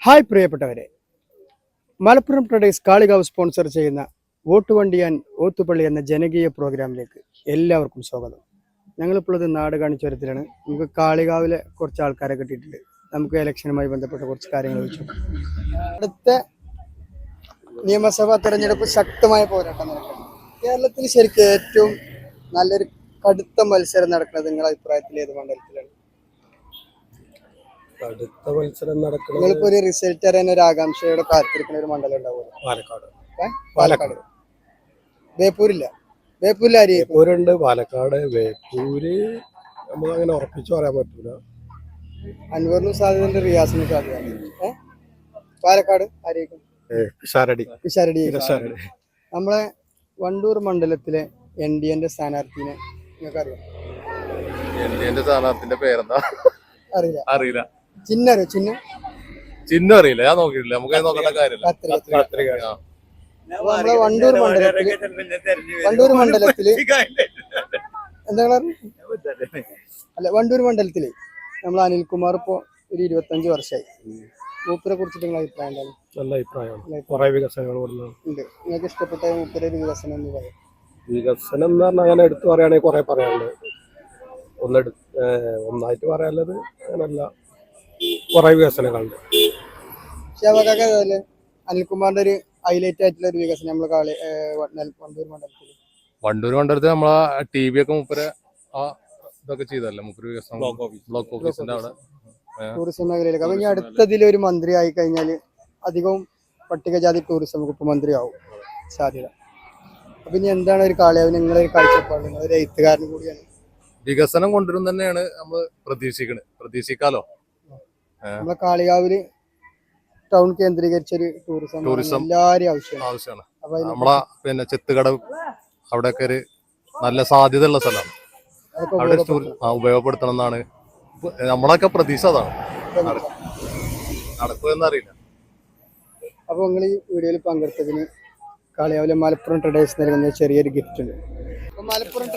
Hi പ്രിയപ്പെട്ടവരെ, Malappuram traders Kalikavu sponsor ചെയ്യുന്ന vote വണ്ടിയാൻ ഓത്തുപള്ളി എന്ന ജനകീയ പ്രോഗ്രാമിലേക്ക് എല്ലാവർക്കും സ്വാഗതം. ഞങ്ങളിപ്പോൾ നാട് കാണിച്ചുരത്തിലാണ്. നമുക്ക് കാളികാവിലെ കുറച്ച് ആൾക്കാരെ കിട്ടിയിട്ടുണ്ട്. നമുക്ക് ഇലക്ഷനുമായി ബന്ധപ്പെട്ട കുറച്ച് കാര്യങ്ങൾ ചോദിച്ചു. അടുത്ത നിയമസഭാ തെരഞ്ഞെടുപ്പ് ശക്തമായ പോരാട്ടം നടക്കണം. കേരളത്തിൽ ശരിക്കും ഏറ്റവും നല്ലൊരു കടുത്ത മത്സരം നടക്കുന്നത് നിങ്ങളുടെ അഭിപ്രായത്തിൽ ഏത് മണ്ഡലത്തിലാണ്? അടുത്ത മത്സരം നടക്കുന്നത് നിങ്ങളിപ്പോ ഒരു റിസൾട്ട് അറിയാൻ ഒരു ആകാംക്ഷയോടെ കാത്തിരിക്കുന്ന ഒരു മണ്ഡലം ഉണ്ടാവുമല്ലോ. പാലക്കാട്. ബേപ്പൂരില്ല. ബേപ്പൂരിൽ ആര്? ബേപ്പൂരുണ്ട്, പാലക്കാട്. ബേപ്പൂര് നമുക്ക് അങ്ങനെ ഉറപ്പിച്ചു പറയാൻ പറ്റൂല. അൻവറിനും സാധ്യതയുണ്ട്, റിയാസിനും സാധ്യത. പാലക്കാട് ആരേക്കും? പിഷാരടി. നമ്മളെ വണ്ടൂർ മണ്ഡലത്തിലെ NDA സ്ഥാനാർത്ഥിനെ നിങ്ങൾക്ക് അറിയാം? NDA സ്ഥാനാർത്ഥിന്റെ പേരെന്താ അറിയില്ല. ചിഹ്നം അറിയില്ല, ഞാൻ നോക്കിയിട്ടില്ല. നമുക്ക് നോക്കേണ്ട കാര്യമില്ല. നമ്മളെ വണ്ടൂർ മണ്ഡലത്തില് എന്താ അല്ല, വണ്ടൂർ മണ്ഡലത്തില് നമ്മൾ അനിൽകുമാർ ഇപ്പോ ഒരു 25 വർഷമായി. മൂപ്പരെ കുറിച്ചിട്ട് നിങ്ങളുടെ അഭിപ്രായം എന്താണ്? നല്ല അഭിപ്രായമാണ്. കുറെ വികസനങ്ങൾ ഉണ്ട്. നിങ്ങൾക്ക് ഇഷ്ടപ്പെട്ട മൂപ്പര ഒരു വികസനം എന്ന് പറയും? വികസനം എന്ന് പറഞ്ഞാൽ അങ്ങനെ എടുത്തു പറയുകയാണെങ്കിൽ കുറെ പറയാനുണ്ട്. ഒന്നായിട്ട് പറയാനുള്ളത് അങ്ങനല്ല, കുറെ വികസനങ്ങളുണ്ട്. അനിൽകുമാറിന്റെ ഒരു ഹൈലൈറ്റ് ആയിട്ടുള്ള ഒരു വികസനം നമ്മള് വണ്ടൂർ മണ്ഡലത്തിൽ നമ്മളെ TV ഒക്കെ മുപ്പര ഇതൊക്കെ ചെയ്തല്ലേ മുപ്പര് വികസനം. ബ്ലോക്ക് ഓഫീസിന്റെ അവിടെ ടൂറിസം മേഖലയിലേക്ക്. അപ്പൊ ഇനി അടുത്തതിൽ ഒരു മന്ത്രി ആയി കഴിഞ്ഞാൽ അധികവും പട്ടികജാതി ടൂറിസം വകുപ്പ് മന്ത്രിയാവും സാധ്യത. അപ്പൊ ഇനി എന്താണ് ഒരു കാളിയാവ് നിങ്ങളെ ഒരു കാഴ്ചപ്പാട്? നിങ്ങളൊരു എഴുത്തുകാരനും കൂടിയാണ്. വികസനം കൊണ്ടുവരും തന്നെയാണ് നമ്മൾ പ്രതീക്ഷിക്കാലോ. നമ്മളെ കാളികാവില് ടൗൺ കേന്ദ്രീകരിച്ചൊരു ടൂറിസം എല്ലാവരും ആവശ്യമാണ്. നമ്മളെ പിന്നെ ചെത്തുകട അവിടെയൊക്കെ ഒരു നല്ല സാധ്യതയുള്ള സ്ഥലമാണ്. അവിടെ ഉപയോഗപ്പെടുത്തണം എന്നാണ് നമ്മളൊക്കെ പ്രതീക്ഷ. അതാണ് നടക്കുമെന്നറിയില്ല. അപ്പൊ നിങ്ങൾ ഈ വീഡിയോയിൽ പങ്കെടുത്തതിന് കാളികാവിലെ മലപ്പുറം ട്രേഡേഴ്സ് നൽകുന്ന ചെറിയൊരു ഗിഫ്റ്റ് ഉണ്ട്. മലപ്പുറം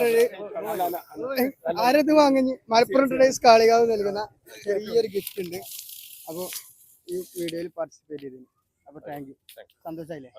ആരത് വാങ്ങി മലപ്പുറം ട്രേഡേഴ്സ് കാളികാവ് നൽകുന്ന ചെറിയൊരു ഗിഫ്റ്റ് ഉണ്ട്. അപ്പോൾ ഈ വീഡിയോയിൽ പാർട്ടിസിപ്പേറ്റ് ചെയ്തതിന് അപ്പോൾ താങ്ക് യു. സന്തോഷമായില്ലേ?